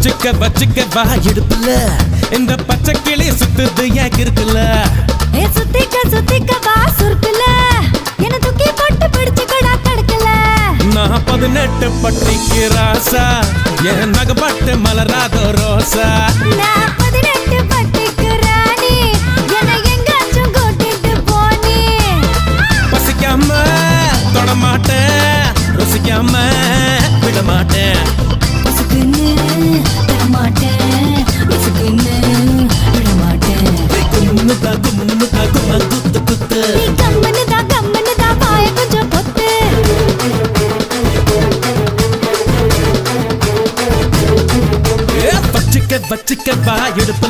வச்சுக்க வா இடுப்புல இந்த பச்சை கிளி சுத்துது ஏன் இருக்குல்ல சுத்திக்க வா சுருக்குல என்ன தூக்கி போட்டு பிடிச்சுக்கடா கடக்கல நான் 18 பட்டிக்கு ராசா என் நகப்பட்டு மலராதோ ரோசா நான் 18 பட்டிக்கு ராணி என்ன எங்காச்சும் கூட்டிட்டு போனி பசிக்காம தொட மாட்டேன் ருசிக்காம விட மாட்டேன் பசுக்குன்னு தர மாட்டேன் பசுக்குன்னு விட மாட்டேன் கும்முதா குத்து குத்து நீ கம்மனு தான் வாய கொஞ்சம் பொத்து வச்சுக்க வா இடுப்புல